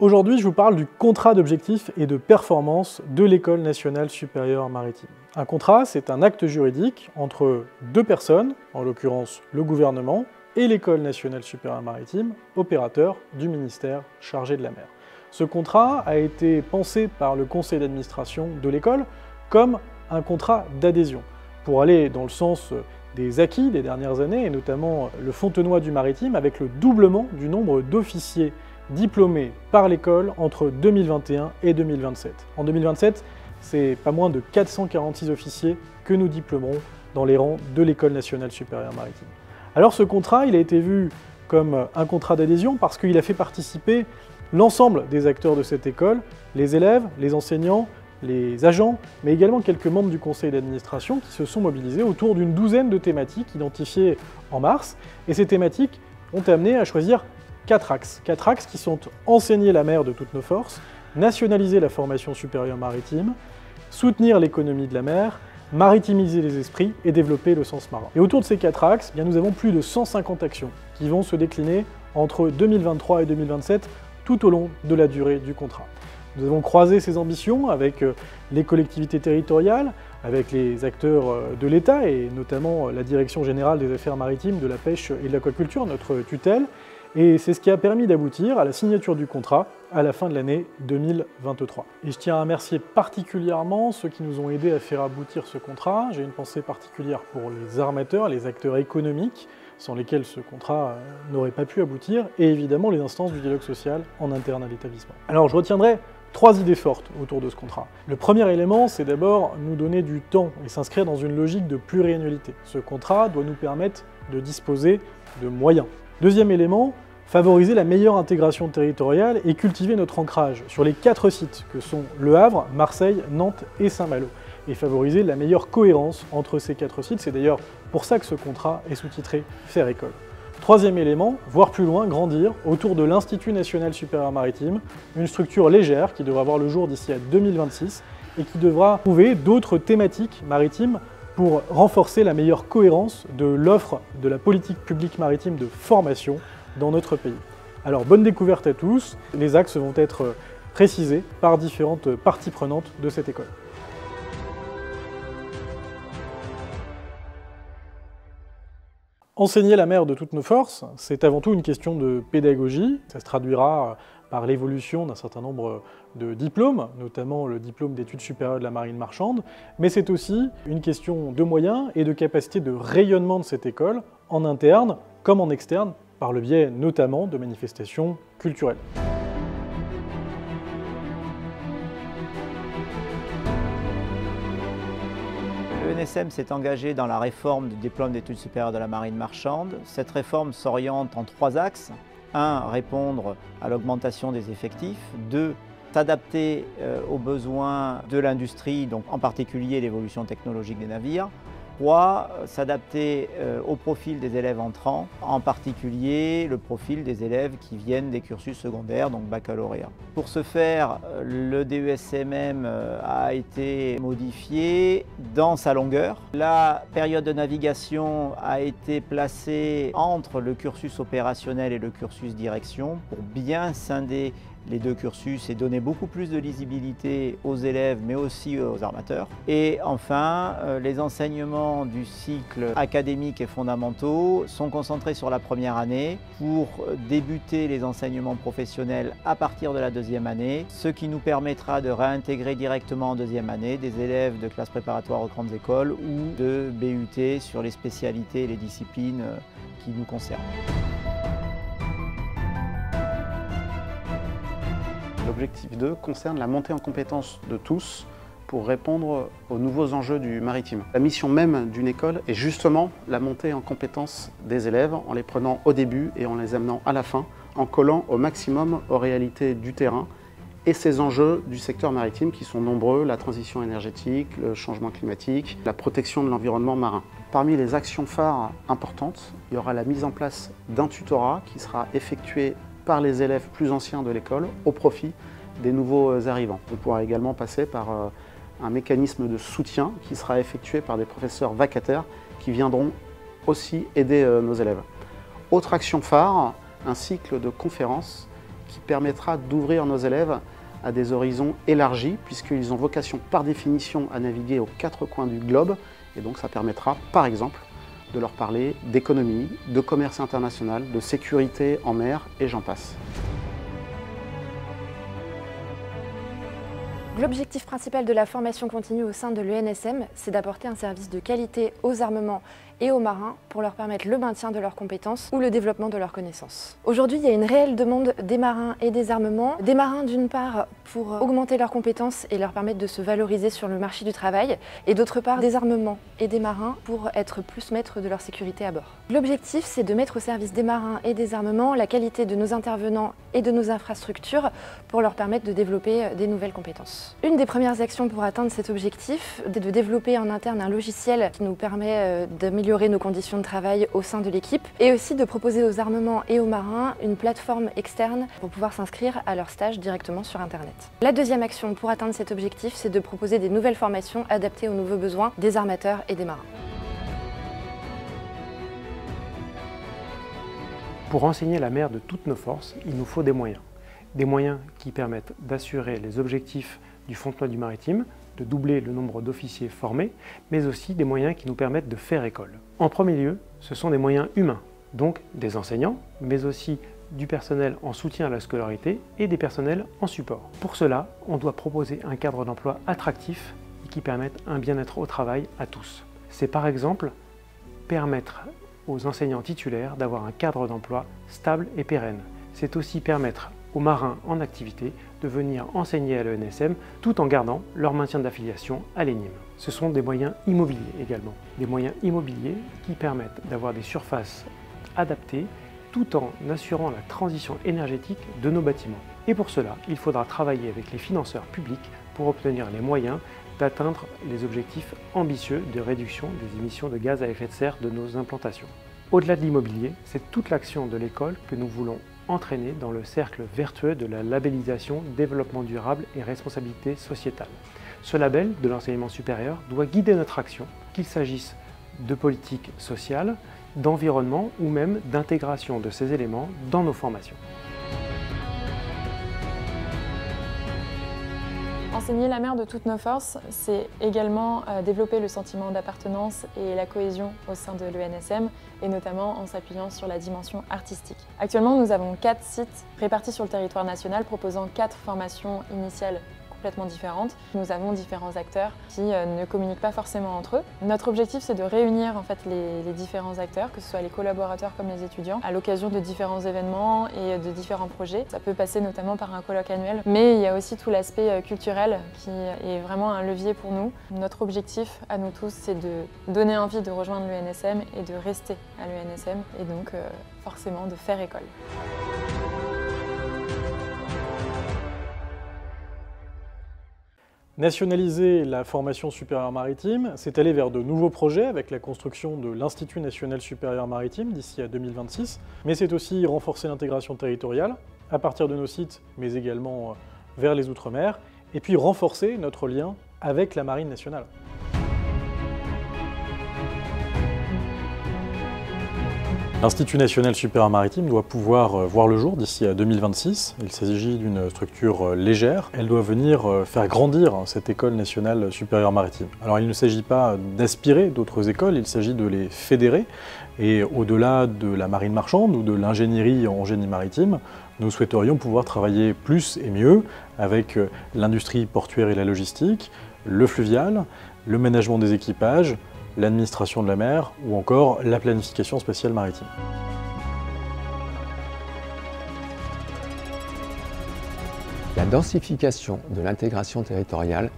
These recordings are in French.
Aujourd'hui, je vous parle du contrat d'objectifs et de performance de l'École nationale supérieure maritime. Un contrat, c'est un acte juridique entre deux personnes, en l'occurrence le gouvernement et l'École nationale supérieure maritime, opérateur du ministère chargé de la mer. Ce contrat a été pensé par le conseil d'administration de l'école comme un contrat d'adhésion, pour aller dans le sens des acquis des dernières années, et notamment le Fontenoy du maritime, avec le doublement du nombre d'officiers diplômés par l'école entre 2021 et 2027. En 2027, c'est pas moins de 446 officiers que nous diplômerons dans les rangs de l'École nationale supérieure maritime. Alors ce contrat, il a été vu comme un contrat d'adhésion parce qu'il a fait participer l'ensemble des acteurs de cette école, les élèves, les enseignants, les agents, mais également quelques membres du conseil d'administration qui se sont mobilisés autour d'une douzaine de thématiques identifiées en mars. Et ces thématiques ont amené à choisir quatre axes qui sont enseigner la mer de toutes nos forces, nationaliser la formation supérieure maritime, soutenir l'économie de la mer, maritimiser les esprits et développer le sens marin. Et autour de ces quatre axes, nous avons plus de 150 actions qui vont se décliner entre 2023 et 2027 tout au long de la durée du contrat. Nous avons croisé ces ambitions avec les collectivités territoriales, avec les acteurs de l'État et notamment la Direction générale des affaires maritimes, de la pêche et de l'aquaculture, notre tutelle. Et c'est ce qui a permis d'aboutir à la signature du contrat à la fin de l'année 2023. Et je tiens à remercier particulièrement ceux qui nous ont aidés à faire aboutir ce contrat. J'ai une pensée particulière pour les armateurs, les acteurs économiques, sans lesquels ce contrat n'aurait pas pu aboutir, et évidemment les instances du dialogue social en interne à l'établissement. Alors je retiendrai trois idées fortes autour de ce contrat. Le premier élément, c'est d'abord nous donner du temps et s'inscrire dans une logique de pluriannualité. Ce contrat doit nous permettre de disposer de moyens. Deuxième élément, favoriser la meilleure intégration territoriale et cultiver notre ancrage sur les 4 sites que sont Le Havre, Marseille, Nantes et Saint-Malo, et favoriser la meilleure cohérence entre ces 4 sites. C'est d'ailleurs pour ça que ce contrat est sous-titré Faire École. Troisième élément, voir plus loin, grandir autour de l'Institut national supérieur maritime, une structure légère qui devra voir le jour d'ici à 2026 et qui devra trouver d'autres thématiques maritimes pour renforcer la meilleure cohérence de l'offre de la politique publique maritime de formation dans notre pays. Alors bonne découverte à tous, les axes vont être précisés par différentes parties prenantes de cette école. Enseigner la mer de toutes nos forces, c'est avant tout une question de pédagogie. Ça se traduira par l'évolution d'un certain nombre de diplômes, notamment le diplôme d'études supérieures de la marine marchande, mais c'est aussi une question de moyens et de capacité de rayonnement de cette école, en interne comme en externe, par le biais notamment de manifestations culturelles. L'ENSM s'est engagé dans la réforme du diplôme d'études supérieures de la marine marchande. Cette réforme s'oriente en 3 axes. 1. Répondre à l'augmentation des effectifs. 2. S'adapter aux besoins de l'industrie, donc en particulier l'évolution technologique des navires. 3. S'adapter au profil des élèves entrants, en particulier le profil des élèves qui viennent des cursus secondaires, donc baccalauréat. Pour ce faire, le DESCMM a été modifié dans sa longueur. La période de navigation a été placée entre le cursus opérationnel et le cursus direction pour bien scinder les 2 cursus et donner beaucoup plus de lisibilité aux élèves mais aussi aux armateurs. Et enfin, les enseignements du cycle académique et fondamentaux sont concentrés sur la première année pour débuter les enseignements professionnels à partir de la 2e année, ce qui nous permettra de réintégrer directement en 2e année des élèves de classe préparatoire aux grandes écoles ou de BUT sur les spécialités et les disciplines qui nous concernent. L'objectif 2 concerne la montée en compétences de tous pour répondre aux nouveaux enjeux du maritime. La mission même d'une école est justement la montée en compétences des élèves en les prenant au début et en les amenant à la fin, en collant au maximum aux réalités du terrain et ces enjeux du secteur maritime qui sont nombreux, la transition énergétique, le changement climatique, la protection de l'environnement marin. Parmi les actions phares importantes, il y aura la mise en place d'un tutorat qui sera effectué par les élèves plus anciens de l'école au profit des nouveaux arrivants. On pourra également passer par un mécanisme de soutien qui sera effectué par des professeurs vacataires qui viendront aussi aider nos élèves. Autre action phare, un cycle de conférences qui permettra d'ouvrir nos élèves à des horizons élargis, puisqu'ils ont vocation par définition à naviguer aux 4 coins du globe, et donc ça permettra par exemple de leur parler d'économie, de commerce international, de sécurité en mer, et j'en passe. L'objectif principal de la formation continue au sein de l'ENSM, c'est d'apporter un service de qualité aux armements et aux marins pour leur permettre le maintien de leurs compétences ou le développement de leurs connaissances. Aujourd'hui, il y a une réelle demande des marins et des armements. Des marins d'une part pour augmenter leurs compétences et leur permettre de se valoriser sur le marché du travail, et d'autre part des armements et des marins pour être plus maîtres de leur sécurité à bord. L'objectif, c'est de mettre au service des marins et des armements la qualité de nos intervenants et de nos infrastructures pour leur permettre de développer des nouvelles compétences. Une des premières actions pour atteindre cet objectif est de développer en interne un logiciel qui nous permet d'améliorer nos conditions de travail au sein de l'équipe, et aussi de proposer aux armements et aux marins une plateforme externe pour pouvoir s'inscrire à leur stage directement sur Internet. La deuxième action pour atteindre cet objectif, c'est de proposer des nouvelles formations adaptées aux nouveaux besoins des armateurs et des marins. Pour enseigner la mer de toutes nos forces, il nous faut des moyens. Des moyens qui permettent d'assurer les objectifs du Fontenoy du Maritime, de doubler le nombre d'officiers formés, mais aussi des moyens qui nous permettent de faire école. En premier lieu, ce sont des moyens humains, donc des enseignants, mais aussi du personnel en soutien à la scolarité et des personnels en support. Pour cela, on doit proposer un cadre d'emploi attractif et qui permette un bien-être au travail à tous. C'est par exemple permettre aux enseignants titulaires d'avoir un cadre d'emploi stable et pérenne. C'est aussi permettre aux marins en activité de venir enseigner à l'ENSM tout en gardant leur maintien d'affiliation à l'ENIM. Ce sont des moyens immobiliers également. Des moyens immobiliers qui permettent d'avoir des surfaces adaptées tout en assurant la transition énergétique de nos bâtiments. Et pour cela, il faudra travailler avec les financeurs publics pour obtenir les moyens d'atteindre les objectifs ambitieux de réduction des émissions de gaz à effet de serre de nos implantations. Au-delà de l'immobilier, c'est toute l'action de l'école que nous voulons entraîner dans le cercle vertueux de la labellisation développement durable et responsabilité sociétale. Ce label de l'enseignement supérieur doit guider notre action, qu'il s'agisse de politique sociale, d'environnement ou même d'intégration de ces éléments dans nos formations. Enseigner la mer de toutes nos forces, c'est également développer le sentiment d'appartenance et la cohésion au sein de l'ENSM, et notamment en s'appuyant sur la dimension artistique. Actuellement, nous avons 4 sites répartis sur le territoire national proposant 4 formations initiales complètement différentes. Nous avons différents acteurs qui ne communiquent pas forcément entre eux. Notre objectif, c'est de réunir en fait les différents acteurs, que ce soit les collaborateurs comme les étudiants, à l'occasion de différents événements et de différents projets. Ça peut passer notamment par un colloque annuel, mais il y a aussi tout l'aspect culturel qui est vraiment un levier pour nous. Notre objectif à nous tous, c'est de donner envie de rejoindre l'ENSM et de rester à l'ENSM, et donc forcément de faire école. Nationaliser la formation supérieure maritime, c'est aller vers de nouveaux projets avec la construction de l'Institut national supérieur maritime d'ici à 2026, mais c'est aussi renforcer l'intégration territoriale à partir de nos sites, mais également vers les Outre-mer, et puis renforcer notre lien avec la Marine nationale. L'Institut national supérieur maritime doit pouvoir voir le jour d'ici à 2026. Il s'agit d'une structure légère. Elle doit venir faire grandir cette école nationale supérieure maritime. Alors il ne s'agit pas d'aspirer d'autres écoles, il s'agit de les fédérer. Et au-delà de la marine marchande ou de l'ingénierie en génie maritime, nous souhaiterions pouvoir travailler plus et mieux avec l'industrie portuaire et la logistique, le fluvial, le management des équipages, l'administration de la mer ou encore la planification spatiale maritime. La densification de l'intégration territoriale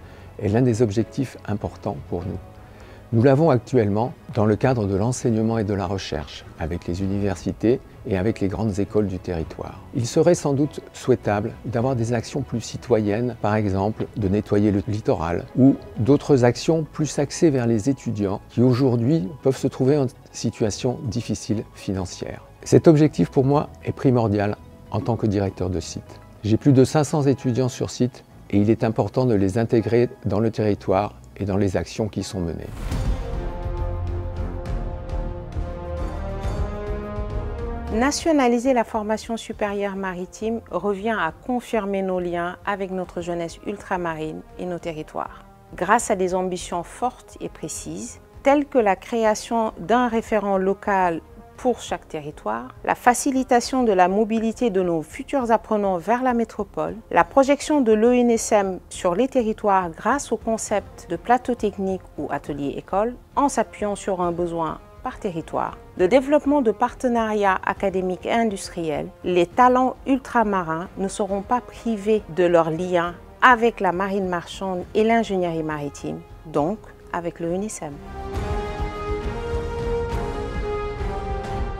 est l'un des objectifs importants pour nous. Nous l'avons actuellement dans le cadre de l'enseignement et de la recherche, avec les universités et avec les grandes écoles du territoire. Il serait sans doute souhaitable d'avoir des actions plus citoyennes, par exemple de nettoyer le littoral, ou d'autres actions plus axées vers les étudiants qui aujourd'hui peuvent se trouver en situation difficile financière. Cet objectif pour moi est primordial en tant que directeur de site. J'ai plus de 500 étudiants sur site et il est important de les intégrer dans le territoire et dans les actions qui sont menées. Nationaliser la formation supérieure maritime revient à confirmer nos liens avec notre jeunesse ultramarine et nos territoires. Grâce à des ambitions fortes et précises, telles que la création d'un référent local pour chaque territoire, la facilitation de la mobilité de nos futurs apprenants vers la métropole, la projection de l'ENSM sur les territoires grâce au concept de plateau technique ou atelier école, en s'appuyant sur un besoin par territoire, le développement de partenariats académiques et industriels, les talents ultramarins ne seront pas privés de leur lien avec la marine marchande et l'ingénierie maritime, donc avec l'ENSM.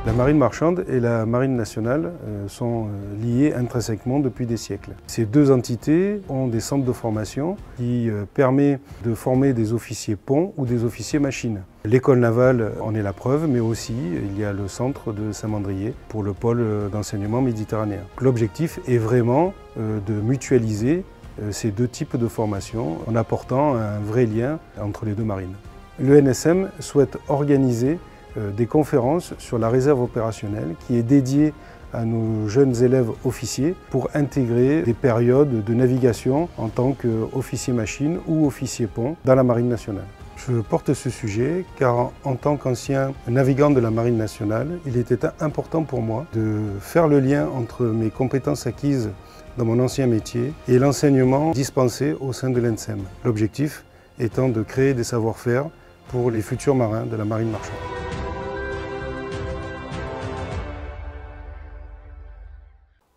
La marine marchande et la marine nationale sont liées intrinsèquement depuis des siècles. Ces deux entités ont des centres de formation qui permettent de former des officiers ponts ou des officiers machines. L'école navale en est la preuve, mais aussi il y a le centre de Saint-Mandrier pour le pôle d'enseignement méditerranéen. L'objectif est vraiment de mutualiser ces deux types de formation en apportant un vrai lien entre les deux marines. L'ENSM souhaite organiser des conférences sur la réserve opérationnelle qui est dédiée à nos jeunes élèves officiers pour intégrer des périodes de navigation en tant qu'officier machine ou officier pont dans la marine nationale. Je porte ce sujet car en tant qu'ancien navigant de la marine nationale, il était important pour moi de faire le lien entre mes compétences acquises dans mon ancien métier et l'enseignement dispensé au sein de l'ENSM. L'objectif étant de créer des savoir-faire pour les futurs marins de la marine marchande.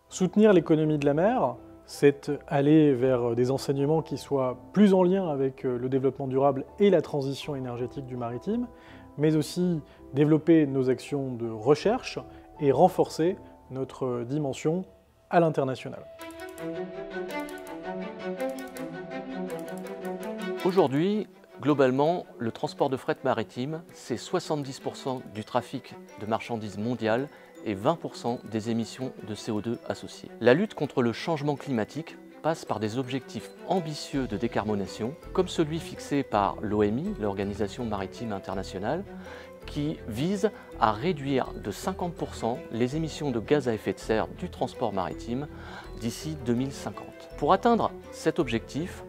Soutenir l'économie de la mer, c'est aller vers des enseignements qui soient plus en lien avec le développement durable et la transition énergétique du maritime, mais aussi développer nos actions de recherche et renforcer notre dimension à l'international. Aujourd'hui, globalement, le transport de fret maritime, c'est 70% du trafic de marchandises mondial et 20% des émissions de CO2 associées. La lutte contre le changement climatique passe par des objectifs ambitieux de décarbonation, comme celui fixé par l'OMI, l'Organisation maritime internationale, qui vise à réduire de 50% les émissions de gaz à effet de serre du transport maritime d'ici 2050. Pour atteindre cet objectif,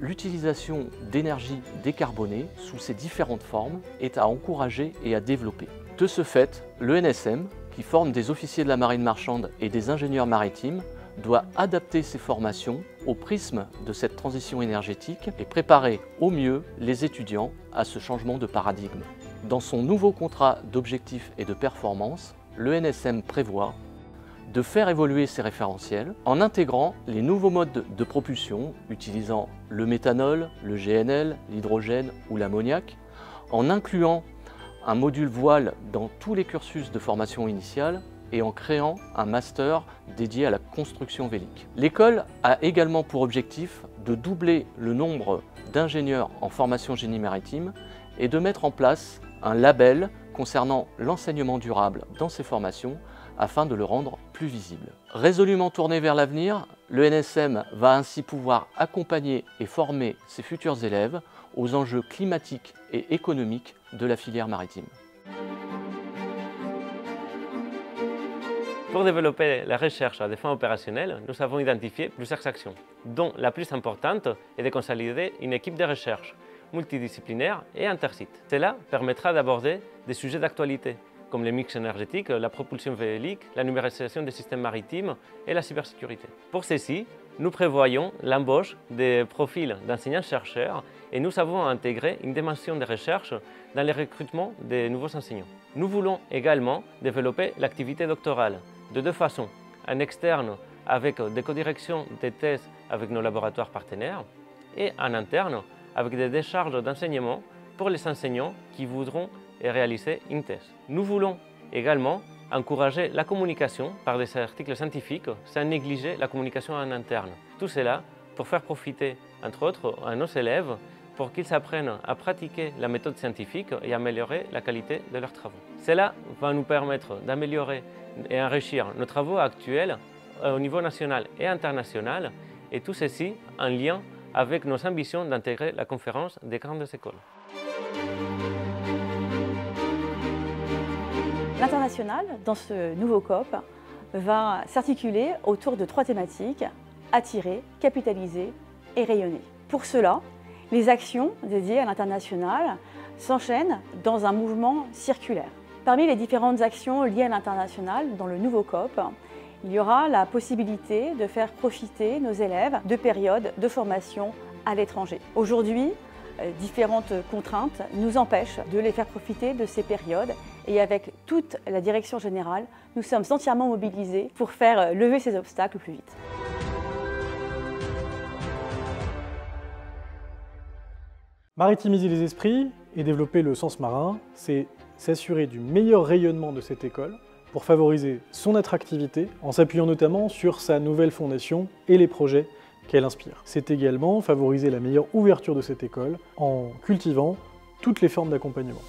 l'utilisation d'énergie décarbonée sous ses différentes formes est à encourager et à développer. De ce fait, l'ENSM, qui forme des officiers de la marine marchande et des ingénieurs maritimes, doit adapter ses formations au prisme de cette transition énergétique et préparer au mieux les étudiants à ce changement de paradigme. Dans son nouveau contrat d'objectifs et de performance, l'ENSM prévoit de faire évoluer ses référentiels en intégrant les nouveaux modes de propulsion utilisant le méthanol, le GNL, l'hydrogène ou l'ammoniac, en incluant un module voile dans tous les cursus de formation initiale et en créant un master dédié à la construction vélique. L'école a également pour objectif de doubler le nombre d'ingénieurs en formation génie maritime et de mettre en place un label concernant l'enseignement durable dans ces formations afin de le rendre plus visible. Résolument tourné vers l'avenir, l'ENSM va ainsi pouvoir accompagner et former ses futurs élèves aux enjeux climatiques et économiques de la filière maritime. Pour développer la recherche à des fins opérationnelles, nous avons identifié plusieurs actions, dont la plus importante est de consolider une équipe de recherche multidisciplinaire et intersite. Cela permettra d'aborder des sujets d'actualité, comme les mix énergétiques, la propulsion vélique, la numérisation des systèmes maritimes et la cybersécurité. Pour ceci, nous prévoyons l'embauche des profils d'enseignants-chercheurs et nous avons intégré une dimension de recherche dans le recrutement des nouveaux enseignants. Nous voulons également développer l'activité doctorale de deux façons, en externe avec des codirections des thèses avec nos laboratoires partenaires et en interne avec des décharges d'enseignement pour les enseignants qui voudront réaliser une thèse. Nous voulons également encourager la communication par des articles scientifiques sans négliger la communication en interne. Tout cela pour faire profiter, entre autres, à nos élèves pour qu'ils apprennent à pratiquer la méthode scientifique et améliorer la qualité de leurs travaux. Cela va nous permettre d'améliorer et enrichir nos travaux actuels au niveau national et international, et tout ceci en lien avec nos ambitions d'intégrer la conférence des grandes écoles. L'international, dans ce nouveau COP, va s'articuler autour de 3 thématiques: attirer, capitaliser et rayonner. Pour cela, les actions dédiées à l'international s'enchaînent dans un mouvement circulaire. Parmi les différentes actions liées à l'international dans le nouveau COP, il y aura la possibilité de faire profiter nos élèves de périodes de formation à l'étranger. Aujourd'hui, différentes contraintes nous empêchent de les faire profiter de ces périodes et avec toute la direction générale, nous sommes entièrement mobilisés pour faire lever ces obstacles plus vite. Maritimiser les esprits et développer le sens marin, c'est s'assurer du meilleur rayonnement de cette école pour favoriser son attractivité en s'appuyant notamment sur sa nouvelle fondation et les projets qu'elle inspire. C'est également favoriser la meilleure ouverture de cette école en cultivant toutes les formes d'accompagnement.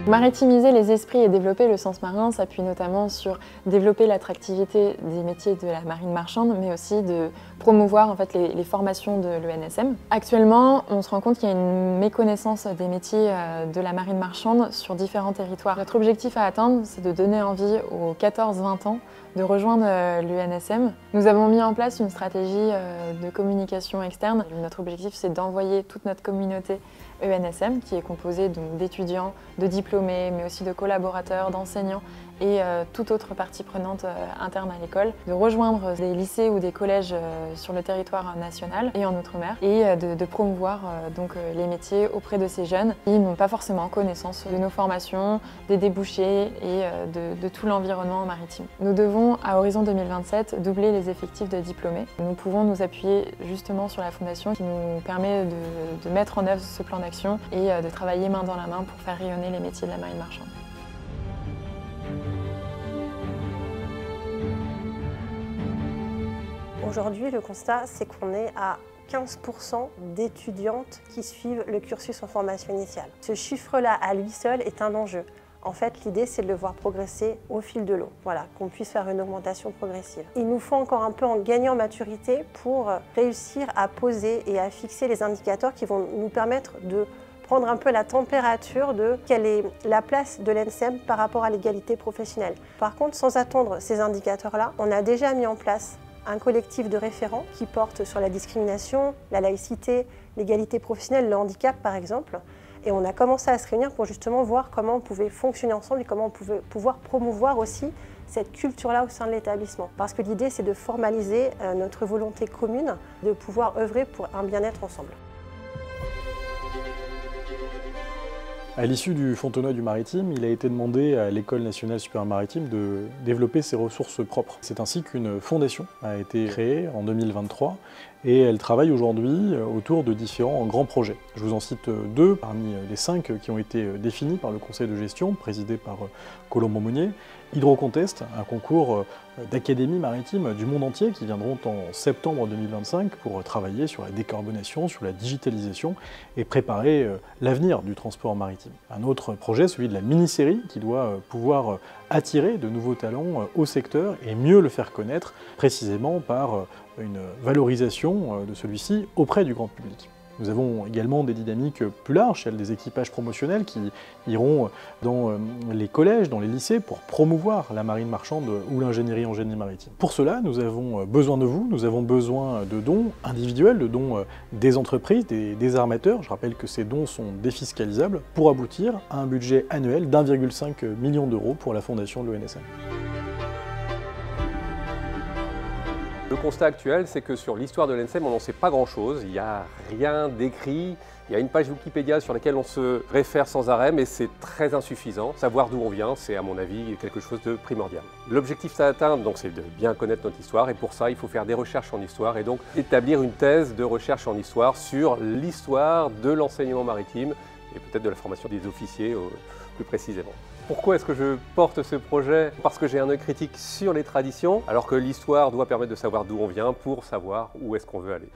Maritimiser les esprits et développer le sens marin s'appuie notamment sur développer l'attractivité des métiers de la marine marchande, mais aussi de promouvoir en fait, les formations de l'ENSM. Actuellement, on se rend compte qu'il y a une méconnaissance des métiers de la marine marchande sur différents territoires. Notre objectif à atteindre, c'est de donner envie aux 14-20 ans de rejoindre l'ENSM. Nous avons mis en place une stratégie de communication externe. Notre objectif, c'est d'envoyer toute notre communauté ENSM, qui est composée d'étudiants, de diplômés, mais aussi de collaborateurs, d'enseignants et toute autre partie prenante interne à l'école, de rejoindre des lycées ou des collèges sur le territoire national et en Outre-mer, et de promouvoir donc les métiers auprès de ces jeunes qui n'ont pas forcément connaissance de nos formations, des débouchés et de tout l'environnement maritime. Nous devons, à horizon 2027, doubler les effectifs de diplômés. Nous pouvons nous appuyer justement sur la fondation qui nous permet de mettre en œuvre ce plan d'action et de travailler main dans la main pour faire rayonner les métiers de la marine marchande. Aujourd'hui, le constat, c'est qu'on est à 15% d'étudiantes qui suivent le cursus en formation initiale. Ce chiffre-là, à lui seul, est un enjeu. En fait, l'idée, c'est de le voir progresser au fil de l'eau. Voilà, qu'on puisse faire une augmentation progressive. Il nous faut encore un peu en gagner en maturité pour réussir à poser et à fixer les indicateurs qui vont nous permettre de prendre un peu la température de quelle est la place de l'ENSM par rapport à l'égalité professionnelle. Par contre, sans attendre ces indicateurs-là, on a déjà mis en place un collectif de référents qui porte sur la discrimination, la laïcité, l'égalité professionnelle, le handicap par exemple. Et on a commencé à se réunir pour justement voir comment on pouvait fonctionner ensemble et comment on pouvait pouvoir promouvoir aussi cette culture-là au sein de l'établissement. Parce que l'idée, c'est de formaliser notre volonté commune de pouvoir œuvrer pour un bien-être ensemble. À l'issue du Fontenoy du Maritime, il a été demandé à l'École nationale supérieure maritime de développer ses ressources propres. C'est ainsi qu'une fondation a été créée en 2023 et elle travaille aujourd'hui autour de différents grands projets. Je vous en cite 2 parmi les 5 qui ont été définis par le conseil de gestion, présidé par Colombo Monnier. Hydrocontest, un concours d'académies maritimes du monde entier qui viendront en septembre 2025 pour travailler sur la décarbonation, sur la digitalisation et préparer l'avenir du transport maritime. Un autre projet, celui de la mini-série, qui doit pouvoir attirer de nouveaux talents au secteur et mieux le faire connaître, précisément par une valorisation de celui-ci auprès du grand public. Nous avons également des dynamiques plus larges, celles des équipages promotionnels qui iront dans les collèges, dans les lycées, pour promouvoir la marine marchande ou l'ingénierie en génie maritime. Pour cela, nous avons besoin de vous, nous avons besoin de dons individuels, de dons des entreprises, des armateurs. Je rappelle que ces dons sont défiscalisables pour aboutir à un budget annuel d'1,5 million d'euros pour la fondation de l'ENSM. Le constat actuel, c'est que sur l'histoire de l'ENSM, on n'en sait pas grand-chose. Il n'y a rien d'écrit. Il y a une page Wikipédia sur laquelle on se réfère sans arrêt, mais c'est très insuffisant. Savoir d'où on vient, c'est à mon avis quelque chose de primordial. L'objectif à atteindre, donc, c'est de bien connaître notre histoire, et pour ça, il faut faire des recherches en histoire, et donc établir une thèse de recherche en histoire sur l'histoire de l'enseignement maritime, et peut-être de la formation des officiers plus précisément. Pourquoi est-ce que je porte ce projet? Parce que j'ai un œil critique sur les traditions, alors que l'histoire doit permettre de savoir d'où on vient pour savoir où est-ce qu'on veut aller.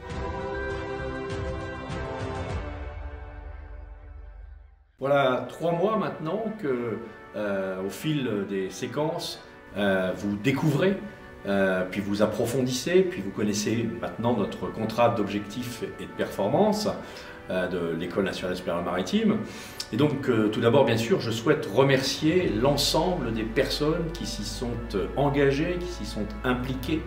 Voilà 3 mois maintenant que, au fil des séquences, vous découvrez puis vous approfondissez, puis vous connaissez maintenant notre contrat d'objectifs et de performance de l'École nationale supérieure maritime. Et donc tout d'abord, bien sûr, je souhaite remercier l'ensemble des personnes qui s'y sont engagées, qui s'y sont impliquées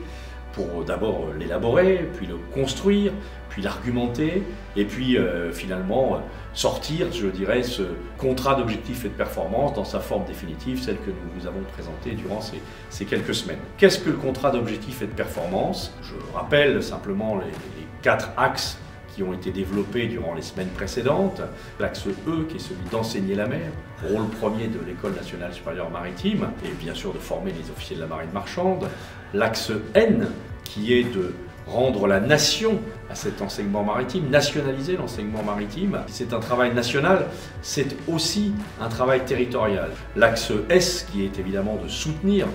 pour d'abord l'élaborer, puis le construire, puis l'argumenter, et puis finalement sortir, je dirais, ce contrat d'objectifs et de performance dans sa forme définitive, celle que nous vous avons présentée durant ces quelques semaines. Qu'est-ce que le contrat d'objectifs et de performance? Je rappelle simplement les 4 axes qui ont été développés durant les semaines précédentes. L'axe E, qui est celui d'enseigner la mer, rôle premier de l'École nationale supérieure maritime, et bien sûr de former les officiers de la marine marchande. L'axe N, qui est de rendre la nation à cet enseignement maritime, nationaliser l'enseignement maritime. C'est un travail national, c'est aussi un travail territorial. L'axe S, qui est évidemment de soutenir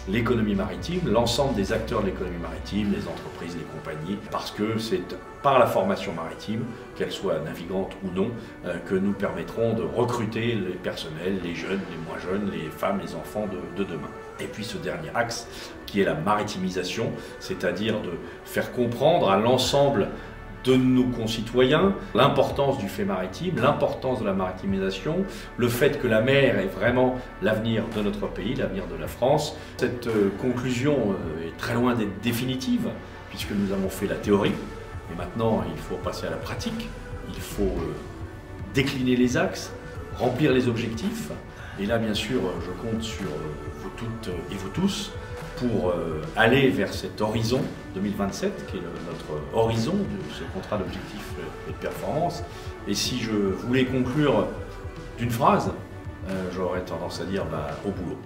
l'économie maritime, l'ensemble des acteurs de l'économie maritime, les entreprises, les compagnies, parce que c'est par la formation maritime, qu'elle soit navigante ou non, que nous permettrons de recruter les personnels, les jeunes, les moins jeunes, les femmes, les enfants de demain. Et puis ce dernier axe, qui est la maritimisation, c'est-à-dire de faire comprendre à l'ensemble de nos concitoyens l'importance du fait maritime, l'importance de la maritimisation, le fait que la mer est vraiment l'avenir de notre pays, l'avenir de la France. Cette conclusion est très loin d'être définitive, puisque nous avons fait la théorie, et maintenant il faut passer à la pratique, il faut décliner les axes, remplir les objectifs, et là bien sûr je compte sur vous toutes et vous tous pour aller vers cet horizon 2027, qui est notre horizon de ce contrat d'objectifs et de performance. Et si je voulais conclure d'une phrase, j'aurais tendance à dire au boulot.